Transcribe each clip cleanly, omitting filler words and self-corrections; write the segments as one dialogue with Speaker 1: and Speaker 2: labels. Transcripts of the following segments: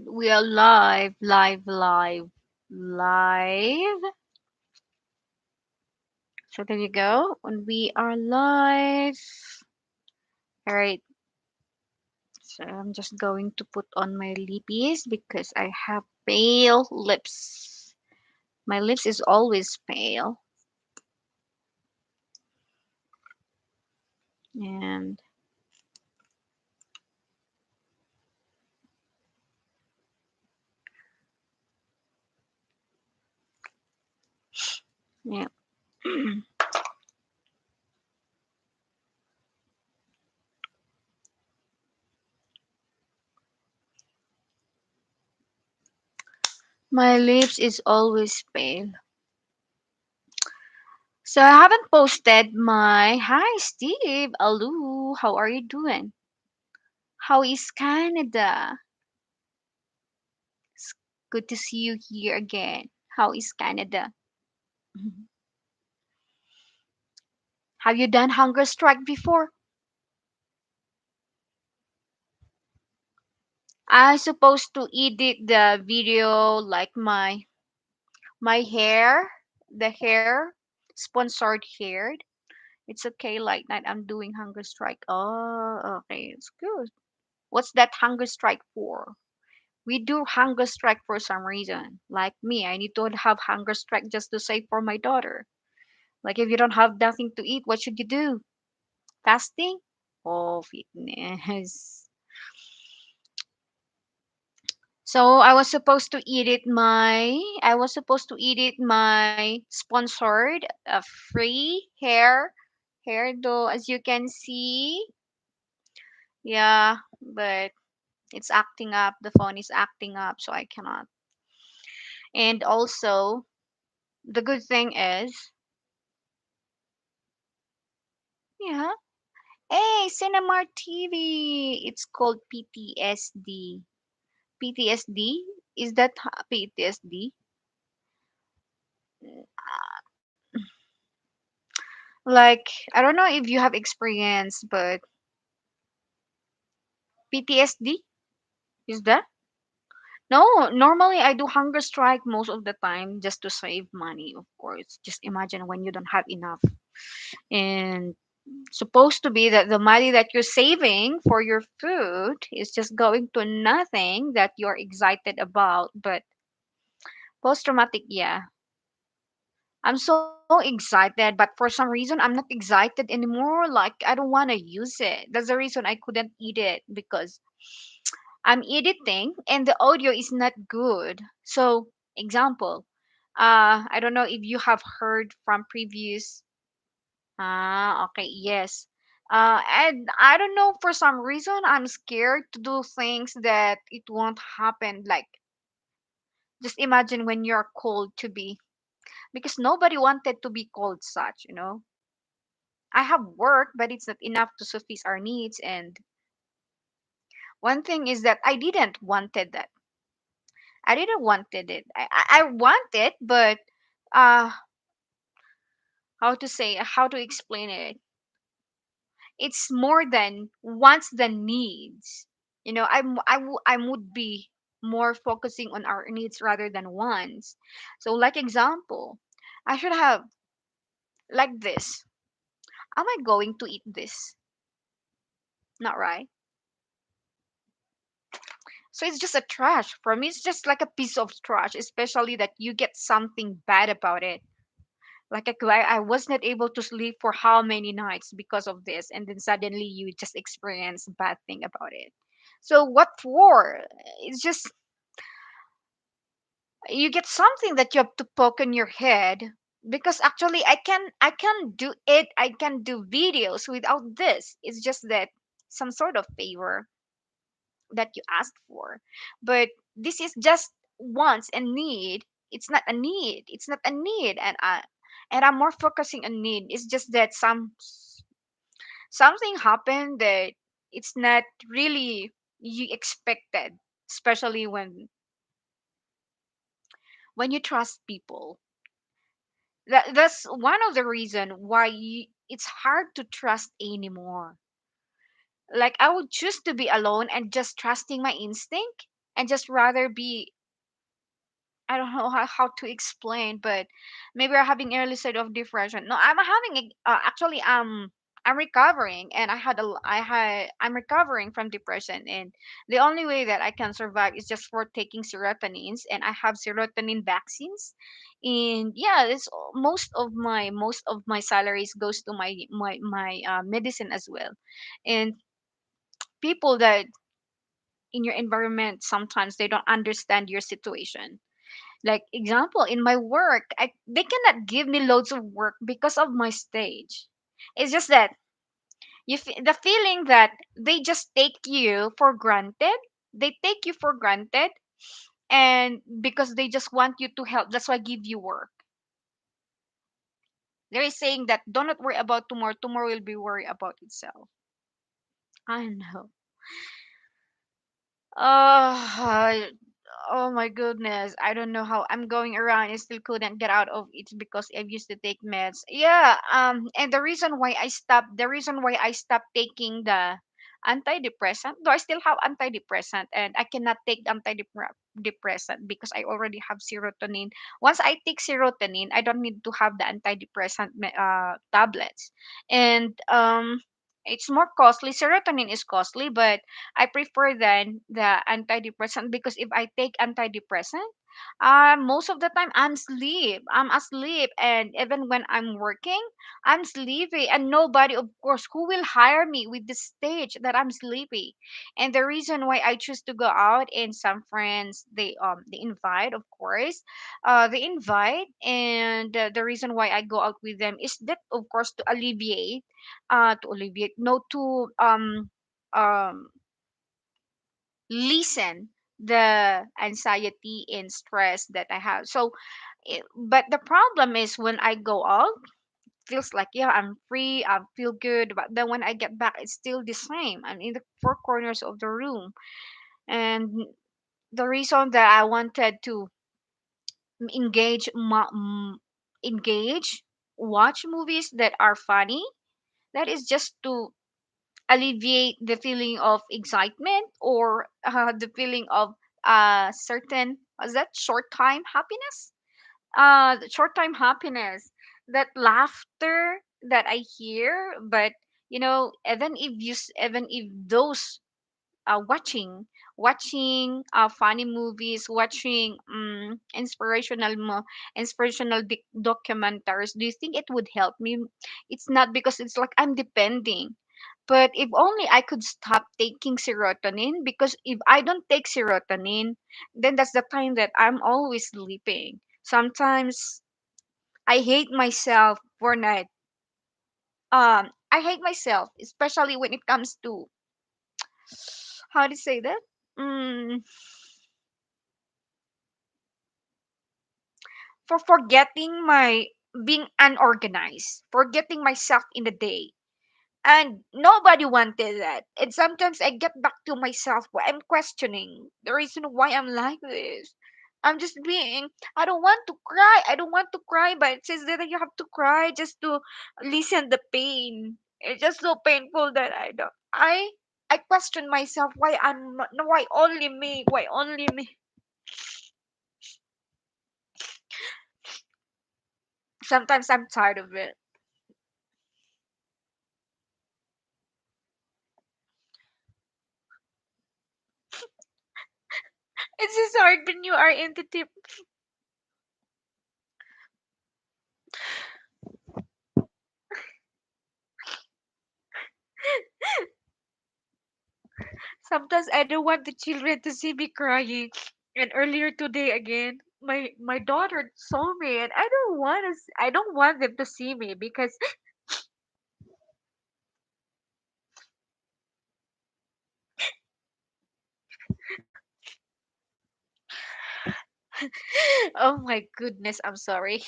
Speaker 1: We are live, live, live, live. So there you go. When we are live. All right. So I'm just going to put on my lippies because I have pale lips. My lips is always pale. And yeah. My lips is always pale. So I haven't posted my hi Steve. Hello. How are you doing? How is Canada? It's good to see you here again. How is Canada? Mhm. Have you done hunger strike before? I supposed to edit the video like my hair, the hair, sponsored hair. It's okay like that. I'm doing hunger strike. Oh, okay, it's good. What's that hunger strike for? We do hunger strike for some reason. Like me, I need to have hunger strike just to save for my daughter. Like if you don't have nothing to eat, what should you do? Fasting? Oh, fitness. So I was supposed to edit my sponsored free hair though as you can see. Yeah, but it's acting up. The phone is acting up so I cannot. And also the good thing is, yeah. Hey, Cinemark TV. It's called PTSD. PTSD? Is that PTSD? Like, I don't know if you have experience, but PTSD? Is that? No, normally I do hunger strike most of the time just to save money, of course. Just imagine when you don't have enough. And supposed to be that the money that you're saving for your food is just going to nothing that you're excited about. But post traumatic, yeah. I'm so excited, but for some reason I'm not excited anymore. Like I don't want to use it. That's the reason I couldn't eat it because I'm editing and the audio is not good. So, example, I don't know if you have heard from previous. Okay, yes. And I don't know for some reason I'm scared to do things that it won't happen. Like just imagine when you're cold to be because nobody wanted to be called such. I have work, but it's not enough to suffice our needs. And one thing is that I didn't wanted that. I didn't wanted it. I want it, but uh, how to explain it? It's more than wants than needs. I would be more focusing on our needs rather than wants. So, like example, I should have like this. Am I going to eat this? Not right. So it's just a trash. For me, it's just like a piece of trash, especially that you get something bad about it. Like I was not able to sleep for how many nights because of this, and then suddenly you just experience a bad thing about it. So what for? It's just you get something that you have to poke in your head because actually I can do it. I can do videos without this. It's just that some sort of favor that you asked for. But this is just wants and need. It's not a need. It's not a need. And I'm more focusing on need. It's just that something happened that it's not really you expected, especially when you trust people. That's one of the reason why it's hard to trust anymore. Like I would choose to be alone and just trusting my instinct. and just rather be, I don't know how to explain, but maybe I'm having early stage of depression. No, I'm having actually I'm recovering, and I'm recovering from depression, and the only way that I can survive is just for taking serotonins, and I have serotonin vaccines, and yeah, it's most of my salaries goes to my medicine as well, and people that in your environment sometimes they don't understand your situation. Like example, in my work, they cannot give me loads of work because of my stage. It's just that the feeling that they just take you for granted. They take you for granted, and because they just want you to help, that's why give you work. They're saying that do not worry about tomorrow. Tomorrow will be worry about itself. I know. Oh, oh my goodness. I don't know how I'm going around and still couldn't get out of it because I used to take meds. Yeah, and the reason why I stopped taking the antidepressant, though I still have antidepressant and I cannot take antidepressant because I already have serotonin. Once I take serotonin, I don't need to have the antidepressant tablets. And it's more costly. Serotonin is costly, but I prefer than the antidepressant because if I take antidepressant, most of the time I'm asleep, and even when I'm working, I'm sleepy, and nobody, of course, who will hire me with the stage that I'm sleepy. And the reason why I choose to go out, and some friends they invite, of course, they invite, and the reason why I go out with them is that, of course, to alleviate no to um lessen the anxiety and stress that I have. So, but the problem is when I go out, feels like yeah I'm free, I feel good, but then when I get back, it's still the same. I'm in the four corners of the room, and the reason that I wanted to engage, engage, watch movies that are funny, that is just to alleviate the feeling of excitement or the feeling of certain is that short time happiness, the short time happiness, that laughter that I hear. But even if those watching funny movies, watching documentaries, do you think it would help me? It's not, because it's like I'm depending. But if only I could stop taking serotonin, because if I don't take serotonin, then that's the time that I'm always sleeping. Sometimes I hate myself for not. I hate myself, especially when it comes to, how do you say that? Mm, for forgetting my being unorganized, forgetting myself in the day. And nobody wanted that. And sometimes I get back to myself where I'm questioning the reason why I'm like this. I'm just being, I don't want to cry. I don't want to cry, but it says that you have to cry just to listen the pain. It's just so painful that I don't. I question myself why why only me? Why only me? Sometimes I'm tired of it. It's just hard when you are in the deep. Sometimes I don't want the children to see me crying. And earlier today again, my daughter saw me, and I don't want them to see me because oh my goodness, I'm sorry.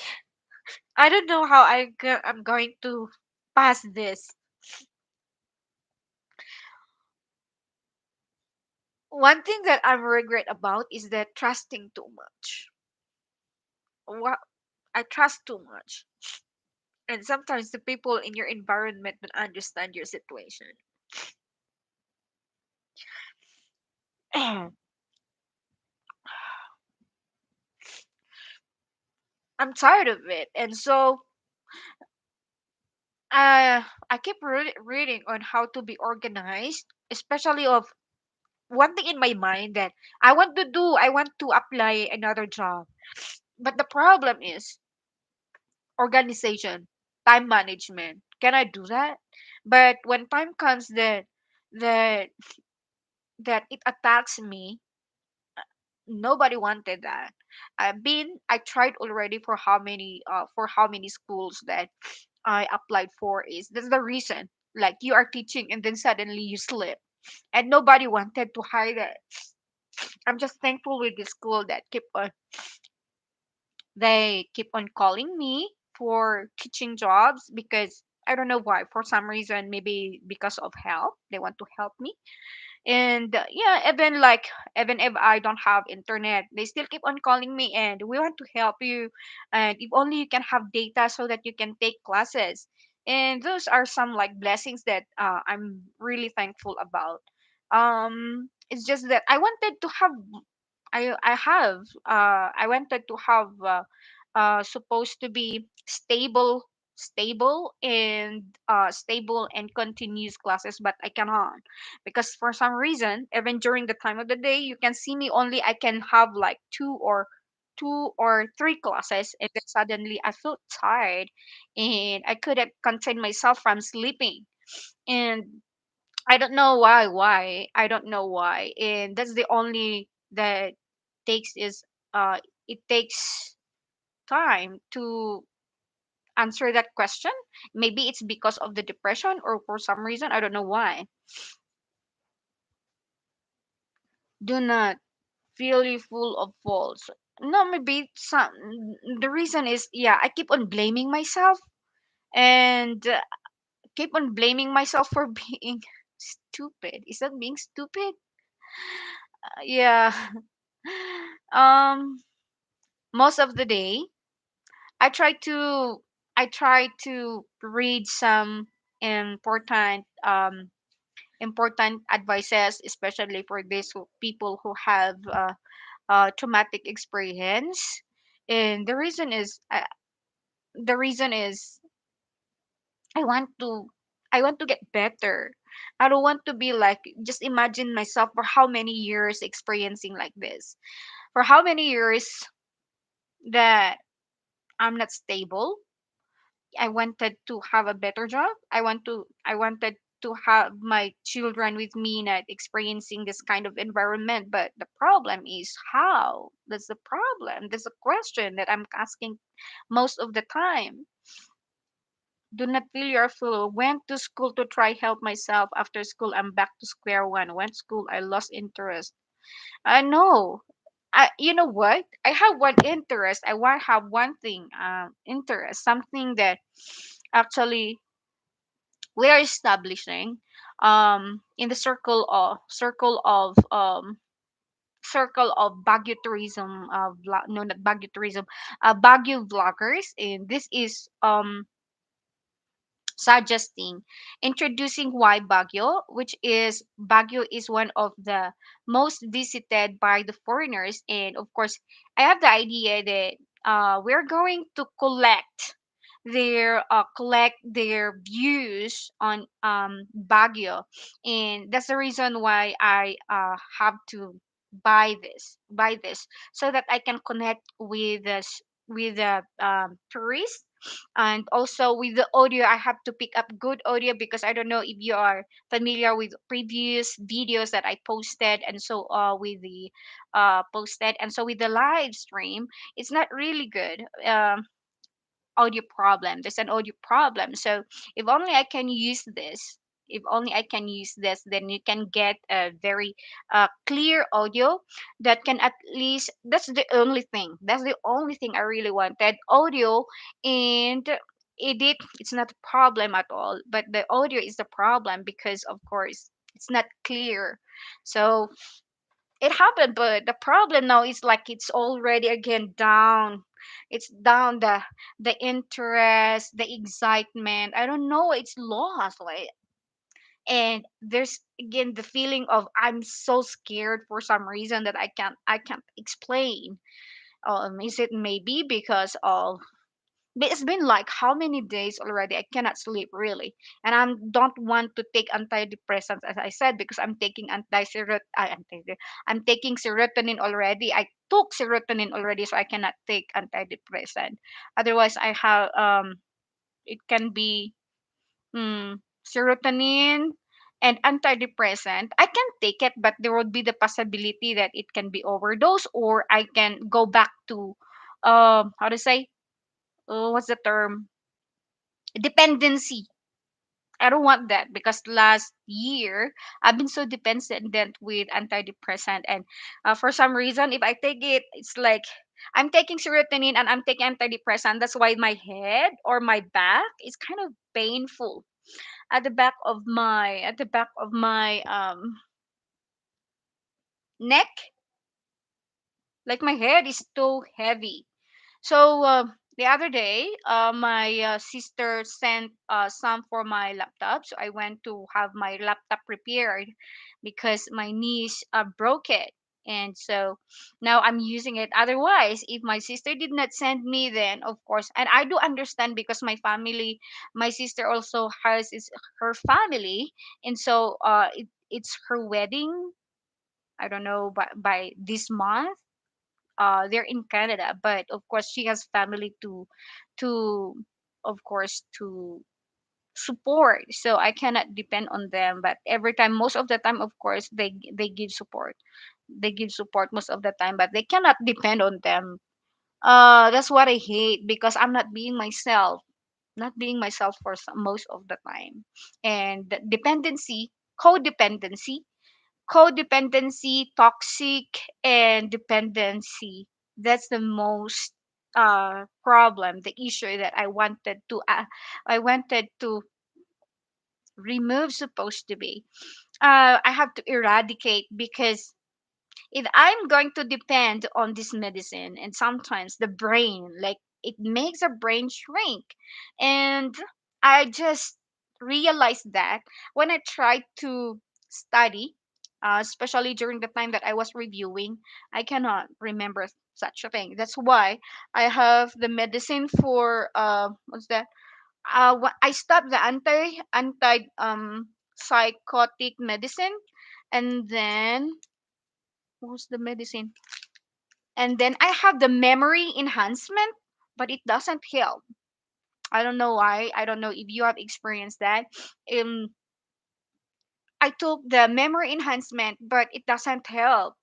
Speaker 1: I don't know how I'm going to pass this. One thing that I regret about is that trusting too much. What I trust too much. And sometimes the people in your environment don't understand your situation. I'm tired of it. And so I keep reading on how to be organized, especially of one thing in my mind that I want to apply another job. But the problem is organization, time management. Can I do that? But when time comes that that it attacks me, nobody wanted that. I tried already for how many schools that I applied for. Is that's the reason, like you are teaching and then suddenly you slip, and nobody wanted to hire that. I'm just thankful with the school that keep on calling me for teaching jobs, because I don't know why, for some reason, maybe because of help, they want to help me. And yeah, even if I don't have internet, they still keep on calling me, and we want to help you, and if only you can have data so that you can take classes. And those are some like blessings that I'm really thankful about. It's just that I wanted to have supposed to be stable and continuous classes, but I cannot, because for some reason, even during the time of the day, you can see me only I can have like two or three classes, and then suddenly I feel tired, and I couldn't contain myself from sleeping. And I don't know why I don't know why. And that's the only that takes is it takes time to answer that question. Maybe it's because of the depression, or for some reason I don't know why. Do not feel you full of faults. No, maybe some, the reason is, yeah, I keep on blaming myself, and keep on blaming myself for being stupid. Is that being stupid? Yeah. um Most of the day I try to I try to read some important important advices, especially for these people who have traumatic experience. And the reason is I want to I want to get better. I don't want to be like, just imagine myself for how many years experiencing like this. For how many years that I'm not stable. I wanted to have a better job. I wanted to have my children with me, not experiencing this kind of environment. But the problem is how? That's the problem. That's a question that I'm asking most of the time. Do not feel you're full. Went to school to try help myself. After school, I'm back to square one. Went school, I lost interest. I know. You know what? I have one interest. I want have one thing. Interest, something that actually we are establishing in the circle of Baguio tourism, no, not Baguio tourism, Baguio vloggers. And this is suggesting introducing why Baguio is one of the most visited by the foreigners. And of course, I have the idea that we're going to collect their views on Baguio. And that's the reason why I have to buy this, so that I can connect with the tourists. And also with the audio, I have to pick up good audio, because I don't know if you are familiar with previous videos that I posted. And so with the posted and so with the live stream, it's not really good. Audio problem. There's an audio problem. So if only I can use this, then you can get a very clear audio that can at least. That's the only thing I really wanted. Audio and edit. It's not a problem at all, but the audio is the problem, because of course it's not clear. So it happened, but the problem now is like it's already again down. It's down, the interest, the excitement, I don't know, it's lost. Like, and there's again the feeling of I'm so scared for some reason that I can't explain. Is it maybe because of, but it's been like how many days already I cannot sleep really, and I don't want to take antidepressants as I said because I'm taking I'm taking serotonin already. I took serotonin already, so I cannot take antidepressant. Otherwise, I have it can be serotonin and antidepressant. I can take it, but there would be the possibility that it can be overdose, or I can go back to how to say, what's the term, dependency. I don't want that because last year I've been so dependent with antidepressant, and for some reason, if I take it, it's like I'm taking serotonin and I'm taking antidepressant. That's why my head or my back is kind of painful at the back of my neck. Like my head is so heavy. So the other day, my sister sent some for my laptop. So I went to have my laptop repaired because my niece broke it. And so now I'm using it. Otherwise, if my sister did not send me, then of course, and I do understand because my family, my sister also has is her family, and so it's her wedding. I don't know by this month, they're in Canada, but of course she has family to of course to support. So I cannot depend on them. But every time, most of the time, of course, they give support. They give support most of the time, but they cannot depend on them. That's what I hate because I'm not being myself, not being myself for most of the time, and dependency, codependency codependency, toxic, and dependency. That's the most problem, the issue that I wanted to remove. Supposed to be, I have to eradicate because if I'm going to depend on this medicine, and sometimes the brain, like it makes a brain shrink, and I just realized that when I tried to study, especially during the time that I was reviewing, I cannot remember such a thing. That's why I have the medicine for what's that? I stopped the anti psychotic medicine, and then what's the medicine? And then I have the memory enhancement, but it doesn't help. I don't know why. I don't know if you have experienced that. Um, I took the memory enhancement, but it doesn't help.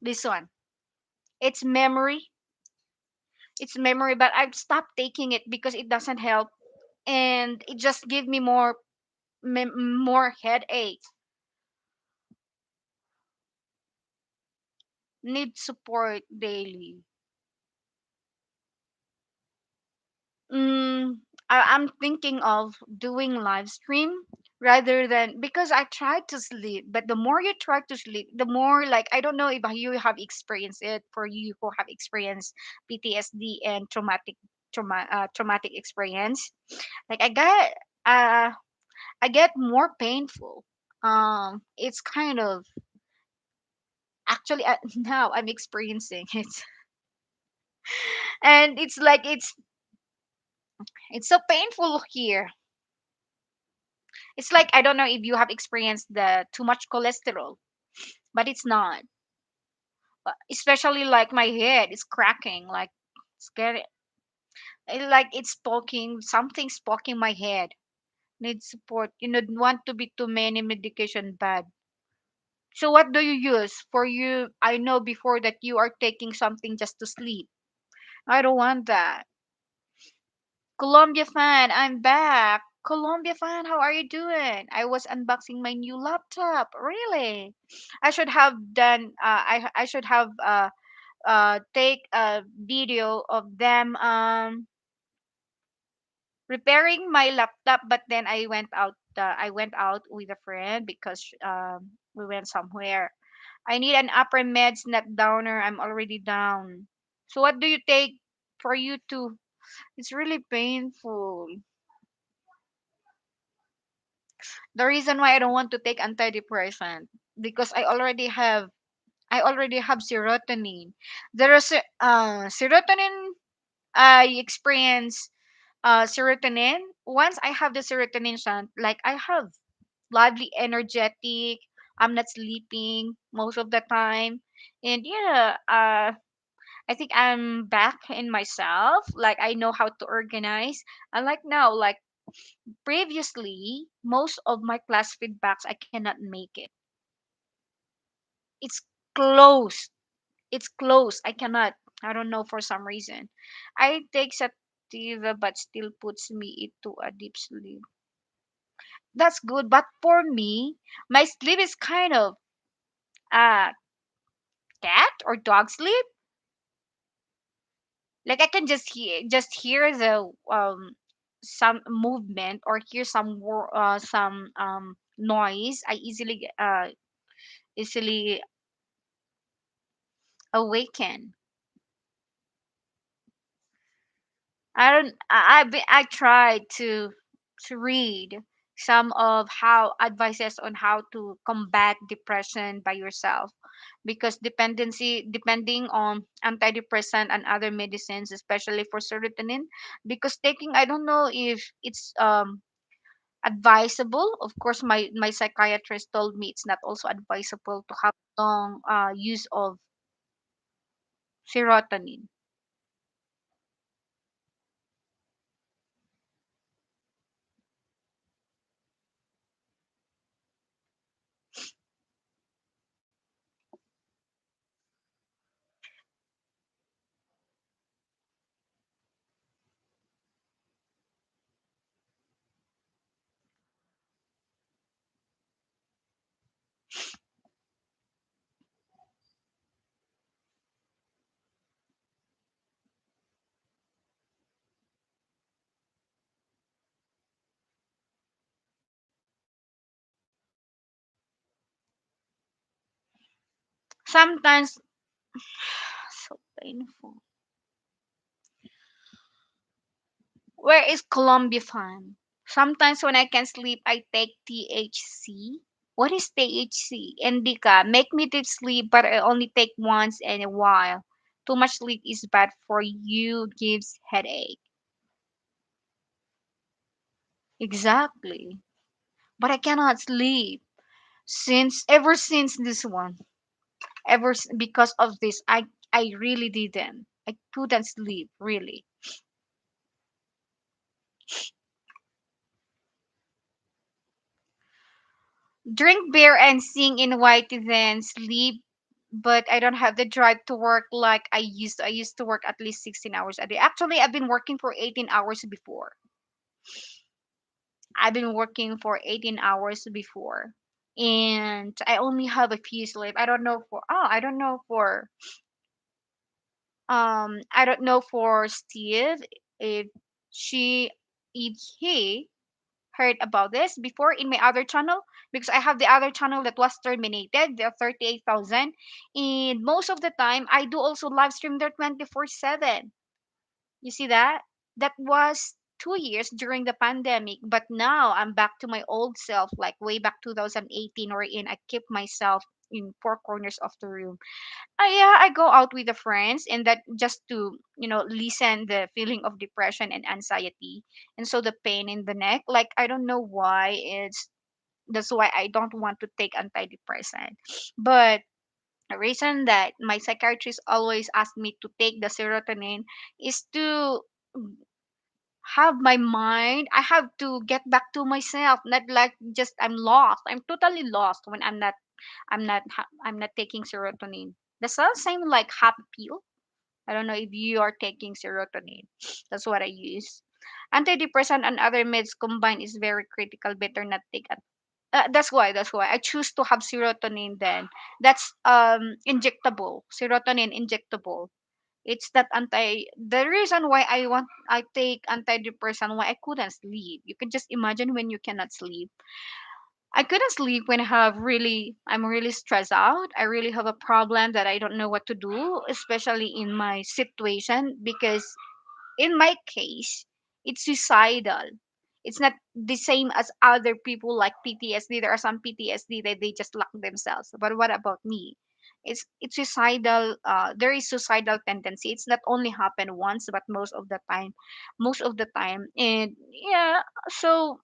Speaker 1: This one, it's memory. It's memory, but I've stopped taking it because it doesn't help, and it just give me more headache. Need support daily. Mm, I'm thinking of doing live stream rather than, because I tried to sleep, but the more you try to sleep, the more, like, I don't know if you have experienced it, for you who have experienced PTSD and traumatic experience. Like uh I get more painful. It's kind of actually now I'm experiencing it, and it's like it's so painful here. It's like I don't know if you have experienced the too much cholesterol, but it's not. Especially like my head is cracking, like it's getting like it's poking, something's poking my head. Need support. You don't want to be too many medication bad. So what do you use for you? I know before that you are taking something just to sleep. I don't want that. Colombia fan, I'm back. Colombia fan, how are you doing? I was unboxing my new laptop. Really? I should have done. I should have take a video of them repairing my laptop. But then I went out. I went out with a friend because we went somewhere. I need an upper meds, not downer. I'm already down. So what do you take for you to? It's really painful. The reason why I don't want to take antidepressant because I already have serotonin. There is serotonin. I experience serotonin. Once I have the serotonin shunt, like I have lively, energetic. I'm not sleeping most of the time, and yeah, I think I'm back in myself. Like I know how to organize. Unlike now, like previously, most of my class feedbacks I cannot make it. It's closed. It's closed. I cannot. I don't know for some reason. I take sativa but still puts me into a deep sleep. That's good, but for me, my sleep is kind of uh cat or dog sleep. Like I can just hear the some movement or hear some noise. I easily awaken. I tried to read some of how advices on how to combat depression by yourself, because depending on antidepressant and other medicines, especially for serotonin, because taking, I don't know if it's advisable. Of course, my psychiatrist told me it's not also advisable to have long use of serotonin. Sometimes so painful. Where is Colombia fan? Sometimes when I can sleep, I take THC. What is THC? Indica. Make me deep sleep, but I only take once in a while. Too much sleep is bad for you, gives headache. Exactly. But I cannot sleep ever since this one. Because of this, I really didn't. I couldn't sleep really. Drink beer and sing in white, then sleep, but I don't have the drive to work like I used to. I used to work at least 16 hours a day. Actually, I've been working for 18 hours before. I've been working for 18 hours before. And I only have a few sleep. I don't know for Steve if she if he heard about this before in my other channel, because I have the other channel that was terminated, the 38,000. And most of the time, I do also live stream there 24/7. You see that? That was 2 years during the pandemic, but now I'm back to my old self, like way back 2018, wherein I keep myself in four corners of the room. Yeah, I go out with the friends, and that just to lessen the feeling of depression and anxiety, and so the pain in the neck. Like I don't know why it's that's why I don't want to take antidepressant. But the reason that my psychiatrist always asked me to take the serotonin is to have my mind. I have to get back to myself, not like just I'm lost. I'm totally lost when I'm not taking serotonin. The same like happy pill. I don't know if you are taking serotonin. That's what I use. Antidepressant and other meds combined is very critical. Better not take it. That's why I choose to have serotonin. Then that's injectable serotonin injectable. It's that anti. The reason why I take antidepressant, why I couldn't sleep. You can just imagine when you cannot sleep. I couldn't sleep when I'm really stressed out. I really have a problem that I don't know what to do, especially in my situation, because in my case, it's suicidal. It's not the same as other people like PTSD. There are some PTSD that they just lock themselves. But what about me? It's suicidal. There is suicidal tendency. It's not only happen once, but most of the time. And yeah, so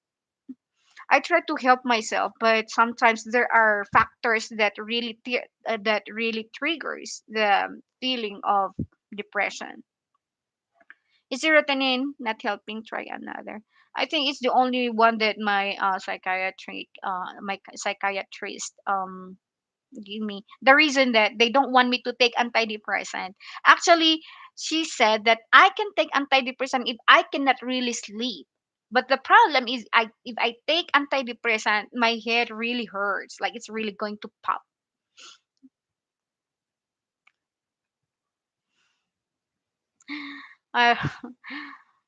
Speaker 1: I try to help myself, but sometimes there are factors that that really triggers the feeling of depression. Is serotonin not helping? Try another. I think it's the only one that my psychiatrist give me. The reason that they don't want me to take antidepressant. Actually, she said that I can take antidepressant if I cannot really sleep. But the problem is, I if I take antidepressant, my head really hurts, like it's really going to pop. Uh,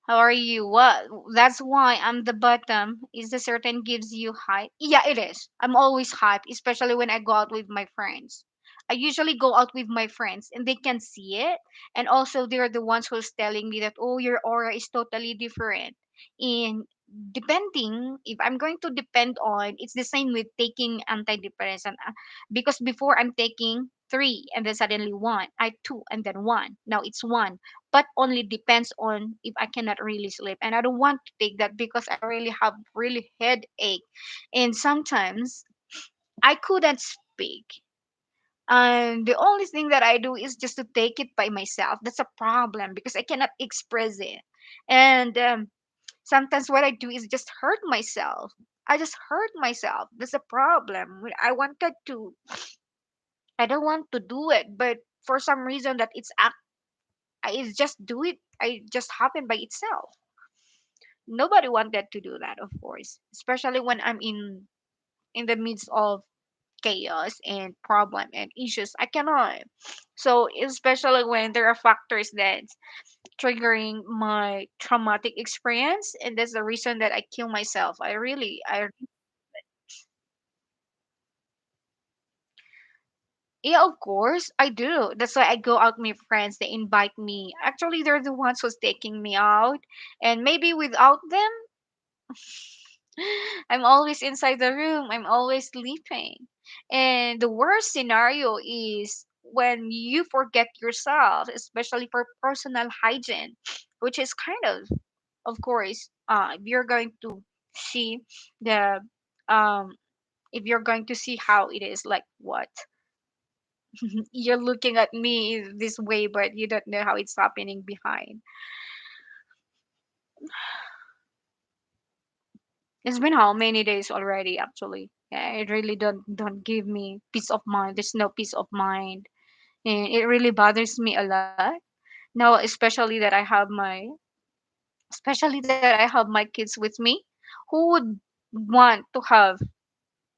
Speaker 1: how are you? What? That's why I'm the bottom. Is the certain gives you hype? Yeah, it is. I'm always hype, especially when I go out with my friends. I usually go out with my friends and they can see it. And also, they're the ones who's telling me that, oh, your aura is totally different. And depending, if I'm going to depend on, it's the same with taking antidepressant. Because before I'm taking three and then suddenly one, I two and then one. Now it's one, but only depends on if I cannot really sleep. And I don't want to take that because I really have really headache. And sometimes I couldn't speak. And the only thing that I do is just to take it by myself. That's a problem because I cannot express it. And sometimes what I do is just hurt myself. I just hurt myself. That's a problem. I don't want to do it, but for some reason that I just do it. I just happen by itself. Nobody wanted to do that, of course, especially when I'm in the midst of chaos and problem and issues. I cannot. So especially when there are factors that triggering my traumatic experience, and that's the reason that I kill myself. I Yeah, of course I do. That's why I go out with my friends. They invite me. Actually, they're the ones who's taking me out, and maybe without them, I'm always inside the room. I'm always sleeping. And the worst scenario is when you forget yourself, especially for personal hygiene, which is kind of course, if you're going to see the, um, if you're going to see how it is, like what you're looking at me this way, but you don't know how it's happening behind. It's been how many days already, actually. Yeah, it really don't give me peace of mind. There's no peace of mind, and it really bothers me a lot. Now, especially that I have my kids with me, who would want to have.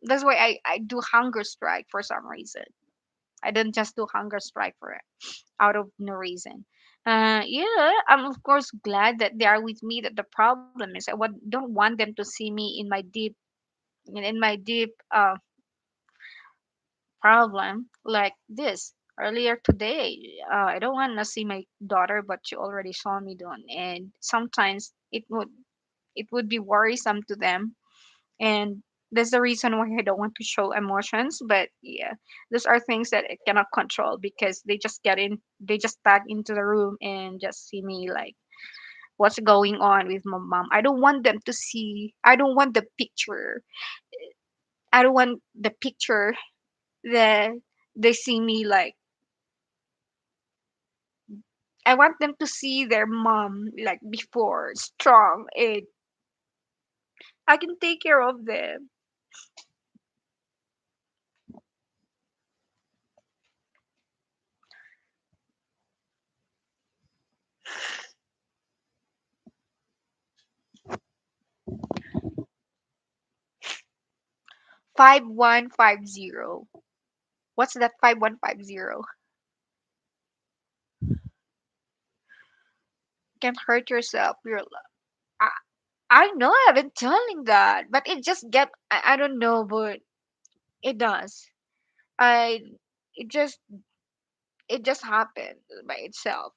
Speaker 1: That's why I do hunger strike for some reason. I don't just do hunger strike for it out of no reason. Yeah, I'm of course glad that they are with me. That the problem is don't want them to see me in my deep problem like this earlier today. I don't want to see my daughter, but she already saw me done, and sometimes it would be worrisome to them, and that's the reason why I don't want to show emotions. But yeah, those are things that I cannot control because they just tag into the room and just see me like what's going on with my mom. I don't want them to see. I don't want the picture. I don't want the picture that they see me like. I want them to see their mom like before, strong, and I can take care of them. 5150. What's that 5150? Can't hurt yourself. I, I know I've been telling that, but I don't know, but it does. I it just it just happened by itself.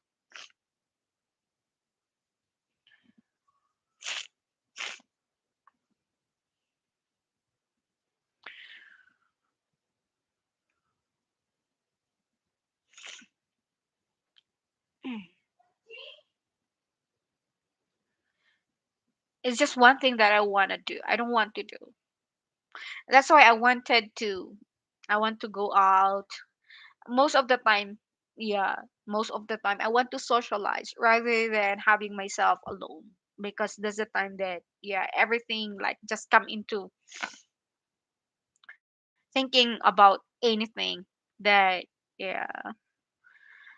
Speaker 1: It's just one thing that I want to do. I don't want to do. That's why I want to go out most of the time. Yeah, most of the time I want to socialize rather than having myself alone, because there's a time that, yeah, everything like just come into thinking about anything that, yeah,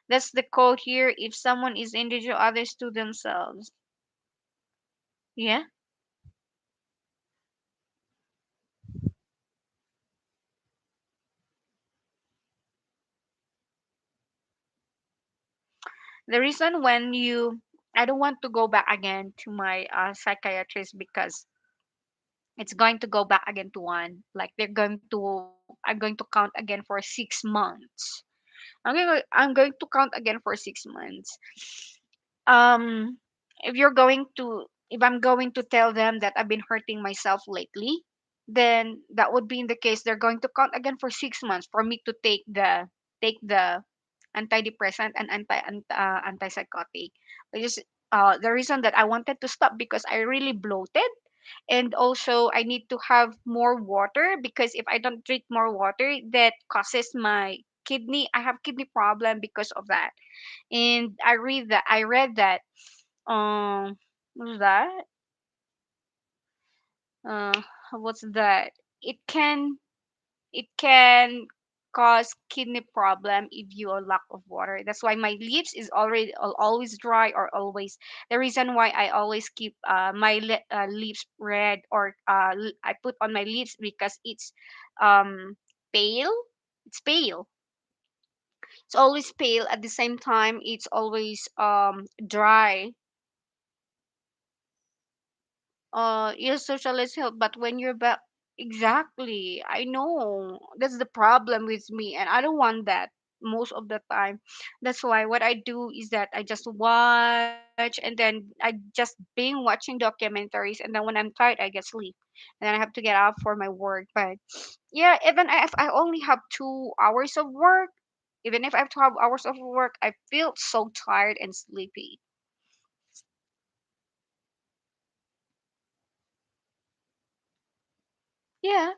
Speaker 1: that's the quote here: if someone is individual, others to themselves. Yeah. The reason when you I don't want to go back again to my psychiatrist, because it's going to go back again to one, like I'm going to count again for 6 months. I'm going to count again for 6 months. um if I'm going to tell them that I've been hurting myself lately, then that would be in the case they're going to count again for 6 months for me to take the antidepressant and antipsychotic. Because the reason that I wanted to stop, because I really bloated, and also I need to have more water, because if I don't drink more water, that causes my kidney. I have kidney problem because of that. And I read that what was that uh what's that it can it can cause kidney problem if you are lack of water. That's why my lips is always dry, or always the reason why I always keep lips red, or I put on my lips, because um pale it's pale. It's always pale, at the same time it's always dry. Yes, socialist help, but when you're back, exactly. I know that's the problem with me, and I don't want that most of the time. That's why what I do is that I just watch, and then I just being watching documentaries, and then when I'm tired, I get sleep, and then I have to get up for my work. But yeah, even if I only have 2 hours of work, even if I have 12 hours of work, I feel so tired and sleepy. Yeah,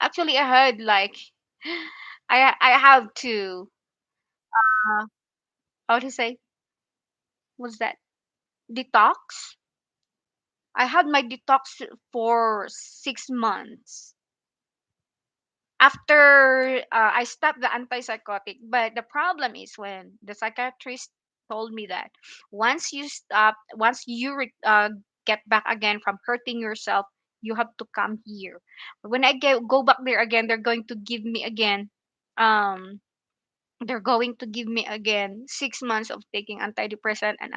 Speaker 1: actually, I heard like I have to how to say what's that detox. I had my detox for 6 months after I stopped the antipsychotic. But the problem is when the psychiatrist told me that once you get back again from hurting yourself, you have to come here. But when go back there again, um they're going to give me again 6 months of taking antidepressant and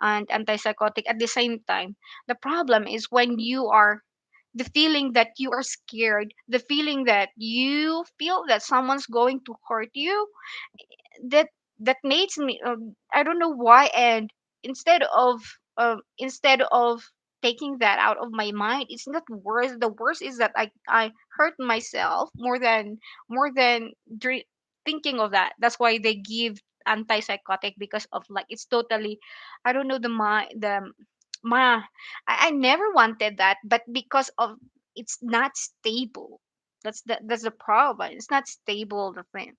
Speaker 1: antipsychotic at the same time. The problem is when you are the feeling that you are scared, the feeling that you feel that someone's going to hurt you, that that makes me I don't know why. And instead of taking that out of my mind, it's not worse. The worst is that I hurt myself more than thinking of that. That's why they give antipsychotic, because of like it's totally I don't know my I never wanted that, but because of it's not stable. That's the problem. It's not stable, the thing.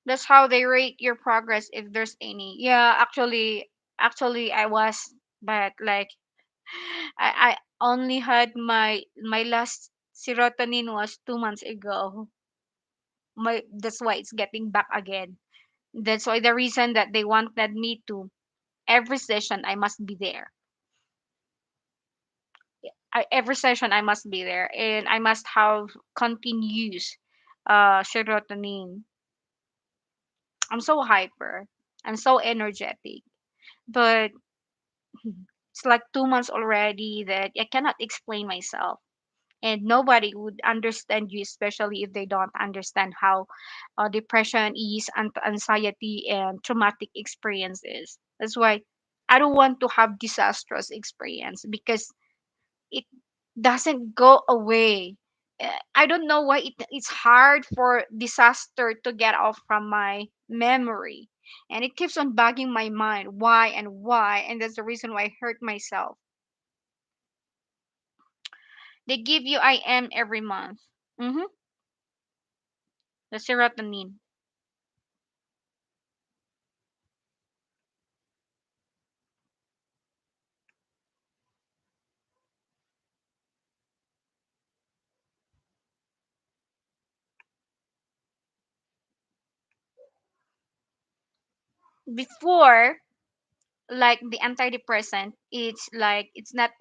Speaker 1: That's how they rate your progress, if there's any. Yeah, actually I was, but like I only had my last serotonin was 2 months ago. That's why it's getting back again. That's why the reason that they wanted me to every session I must be there. Every session I must be there, and I must have continuous serotonin. I'm so hyper. I'm so energetic. But it's like 2 months already that I cannot explain myself. And nobody would understand you, especially if they don't understand how depression is, and anxiety and traumatic experience is. That's why I don't want to have disastrous experience, because it doesn't go away. I don't know why it's hard for disaster to get off from my memory. And it keeps on bugging my mind. Why and why? And that's the reason why I hurt myself. They give you IM every month. Mm-hmm. The serotonin. Before, like the antidepressant, it's like it's not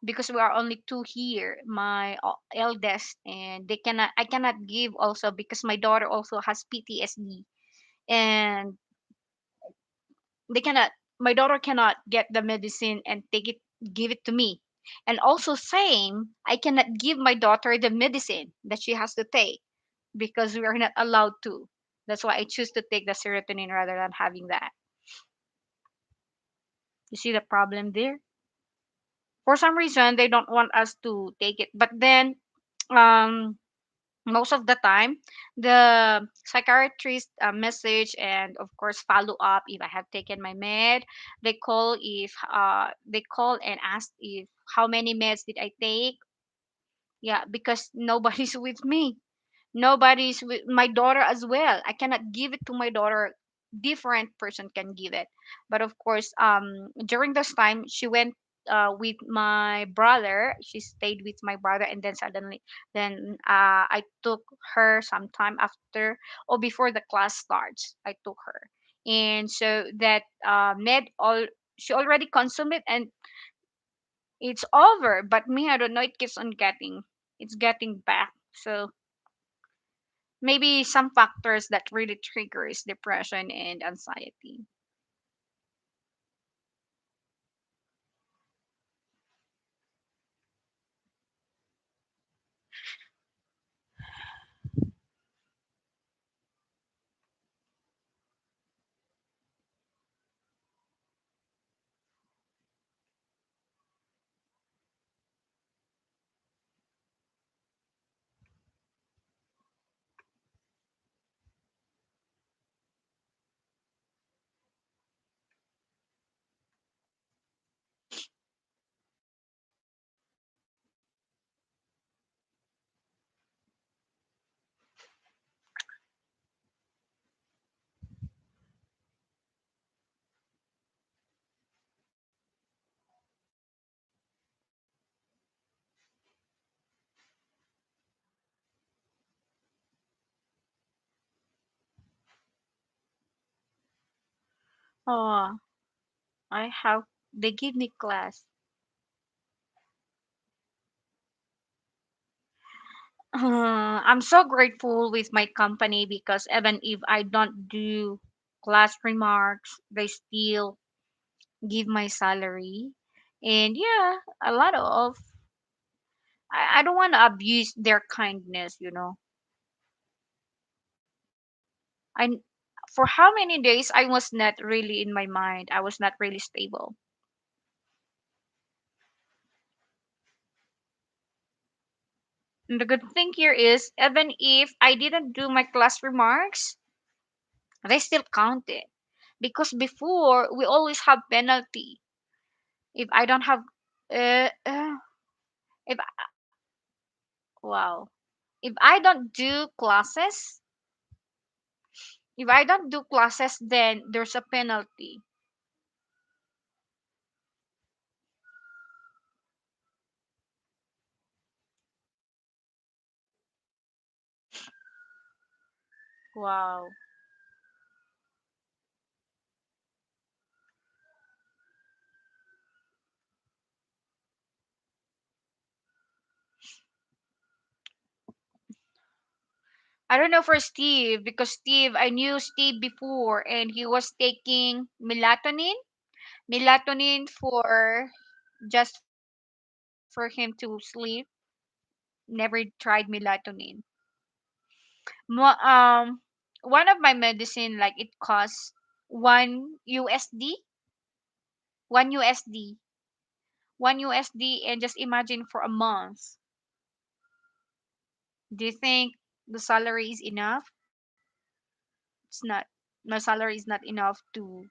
Speaker 1: because we are only two here, my eldest, and they cannot I cannot give also because my daughter also has PTSD, and they cannot my daughter cannot get the medicine and take it give it to me. And also same, I cannot give my daughter the medicine that she has to take because we are not allowed to. That's why I choose to take the serotonin rather than having that. You see the problem there? For some reason they don't want us to take it, but then um most of the time the psychiatrist message and of course follow up if I have taken my med. They call and ask if how many meds did I take. Yeah, because nobody's with me, nobody's with my daughter as well. I cannot give it to my daughter, different person can give it. But of course during this time she went with my brother, she stayed with my brother, and then suddenly then I took her sometime after or before the class starts. I took her, and so that med all she already consumed it and it's over. But me, I don't know, it keeps on getting, it's getting back. So maybe some factors that really triggers depression and anxiety. Oh, I have, they give me class. I'm so grateful with my company because even if I don't do class remarks, they still give my salary. And yeah, a lot of, I don't want to abuse their kindness, you know. I, for how many days I was not really in my mind, I was not really stable. And the good thing here is, even if I didn't do my class remarks, they still count it. Because before, we always have penalty. If I don't have, if, wow. If I don't do classes, if I don't do classes, then there's a penalty. Wow. I don't know for Steve, because Steve, I knew Steve before and he was taking melatonin. Melatonin for just for him to sleep. Never tried melatonin. One of my medicine, like it costs one USD, one USD, one USD, and just imagine for a month. Do you think the salary is enough? It's not. My salary is not enough to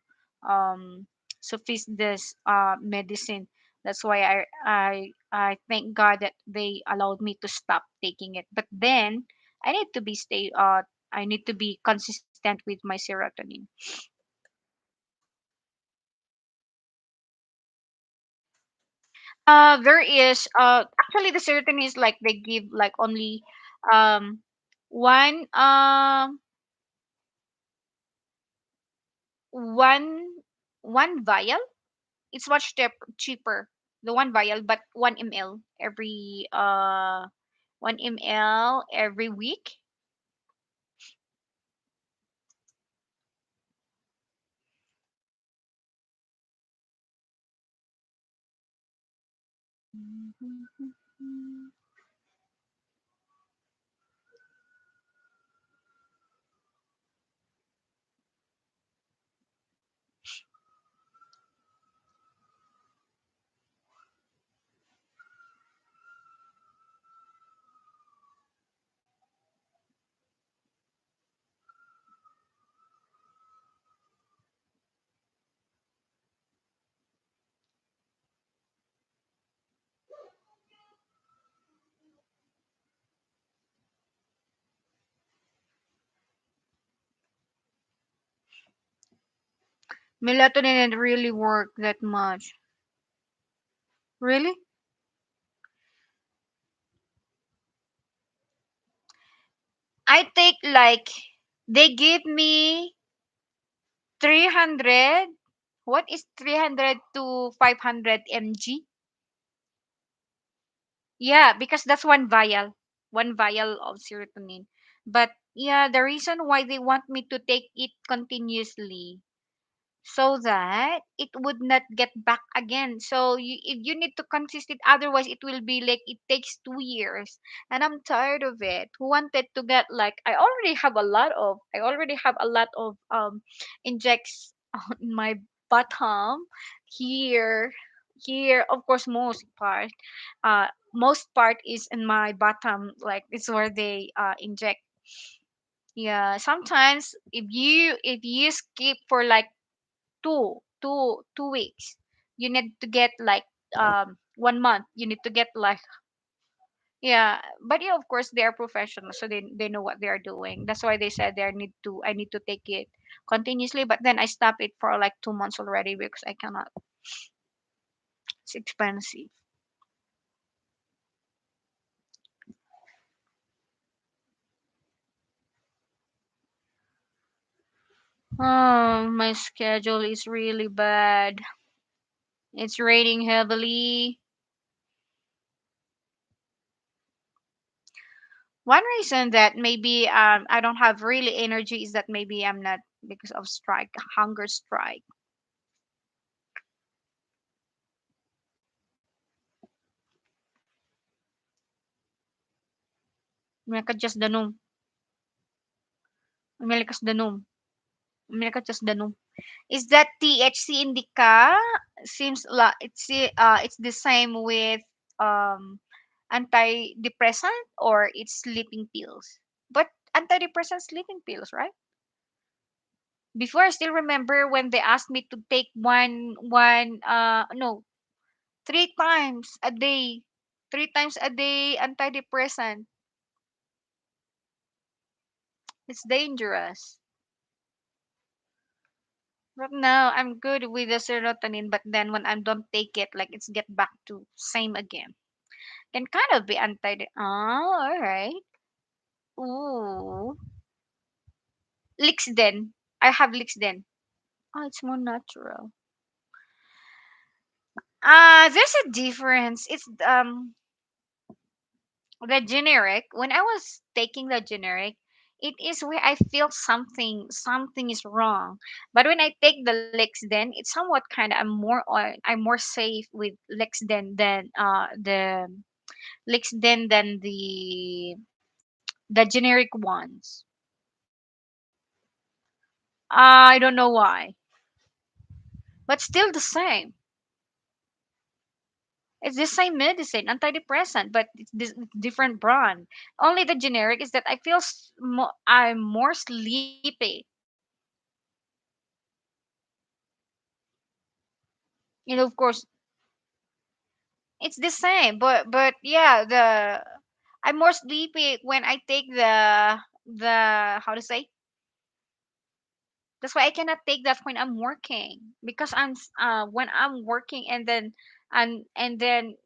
Speaker 1: um suffice this medicine. That's why I thank God that they allowed me to stop taking it. But then I need to be stay I need to be consistent with my serotonin. There is actually the serotonin is like they give like only um one one one vial. It's much cheaper. The one vial, but 1 ml every 1 ml every week. Melatonin didn't really work that much. Really? I take like they give me 300. What is 300 to 500 mg? Yeah, because that's one vial of serotonin. But yeah, the reason why they want me to take it continuously so that it would not get back again. So you need to consist it, otherwise it will be like it takes 2 years, and I'm tired of it. Who wanted to get like I already have a lot of injects on my bottom here. Here, of course, most part is in my bottom, like it's where they inject. Yeah, sometimes if you skip for like 2 weeks, you need to get like 1 month, you need to get like, yeah. But yeah, of course they are professionals, so they know what they are doing. That's why they said I need to take it continuously, but then I stop it for like 2 months already because I cannot. It's expensive. Oh, my schedule is really bad. It's raining heavily. One reason that maybe I don't have really energy is that maybe I'm not because of strike, hunger strike. Umilakas danom. Umilakas danom. Umilakas danom. Is that THC indica? Seems like it's the same with um antidepressant or it's sleeping pills. But antidepressant sleeping pills, right? Before I still remember when they asked me to take one no, 3 times a day. 3 times a day antidepressant. It's dangerous. But now I'm good with the serotonin, but then when I don't take it, like it's get back to same again. Can kind of be anti. Oh, all right. Ooh, Lixden. I have Lixden. Oh, it's more natural. There's a difference. It's the generic. When I was taking the generic, it is where I feel something is wrong. But when I take the Lexden, it's somewhat kind of I'm more safe with Lexden than the Lexden than the generic ones. I don't know why, but still the same. It's the same medicine, antidepressant, but it's different brand. Only the generic is that I feel I'm more sleepy. You know, of course, it's the same, but yeah, the I'm more sleepy when I take the how to say. That's why I cannot take that when I'm working because when I'm working and then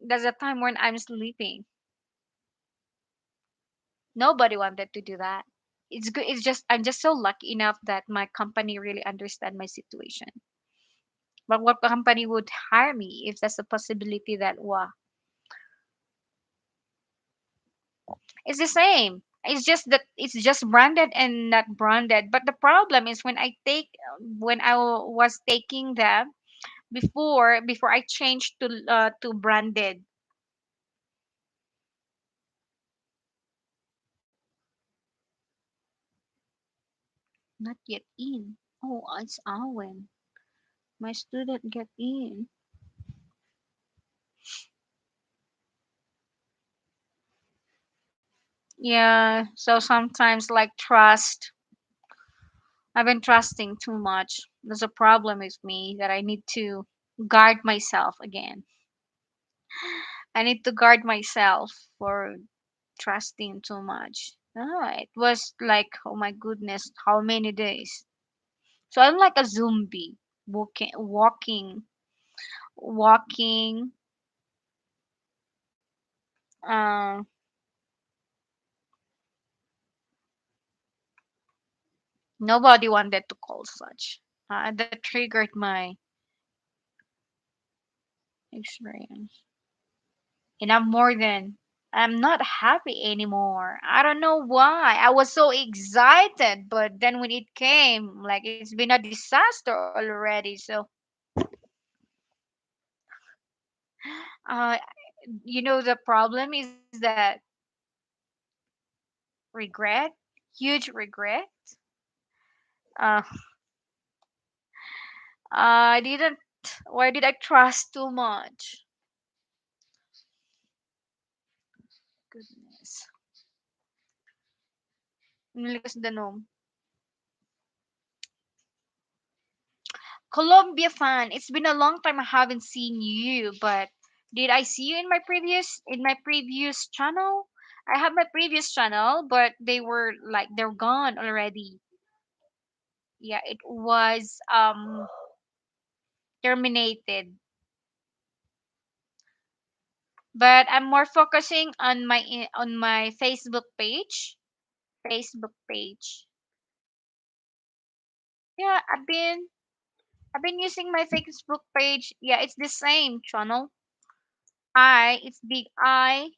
Speaker 1: there's a time when I'm sleeping. Nobody wanted to do that. It's good. It's just I'm just so lucky enough that my company really understand my situation. But what company would hire me if there's a possibility that it's the same. It's just that it's just branded and not branded. But the problem is when was taking them before I changed to branded. Not yet in. Oh, it's Owen. My student get in. Yeah, so sometimes like trust. I've been trusting too much. There's a problem with me that I need to guard myself again. I need to guard myself for trusting too much. It was like, oh my goodness, how many days? So I'm like a zombie, walking. Uh, Nobody wanted to call such. That triggered my experience. And I'm not happy anymore. I don't know why. I was so excited, but then when it came, like it's been a disaster already. So, uh, the problem is that regret, huge regret. Uh, I didn't. Why did I trust too much? Goodness. Nilikas danom. Colombia fan. It's been a long time I haven't seen you, but did I see you in my previous channel? I have my previous channel, but they're gone already. Yeah, it was terminated. But I'm more focusing on my Facebook page. Facebook page. Yeah, I've been using my Facebook page. Yeah, it's the same channel. It's big I.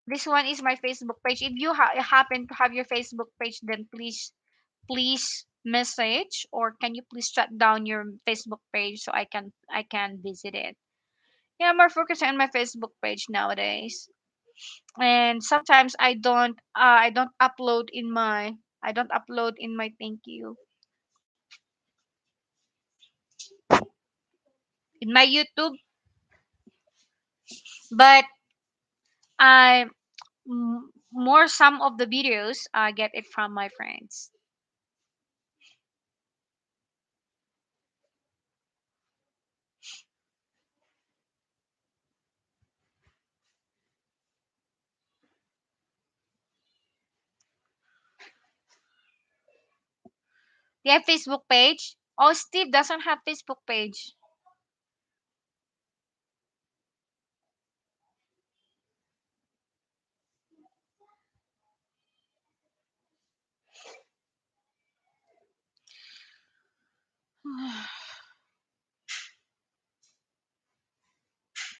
Speaker 1: This one is my Facebook page. If you happen to have your Facebook page, then please message, or can you please shut down your Facebook page so I can visit it. Yeah, I'm more focusing on my Facebook page nowadays. And sometimes I don't upload in my thank you in my YouTube, but I more some of the videos I get it from my friends. Do you have Facebook page? Oh, Steve doesn't have Facebook page.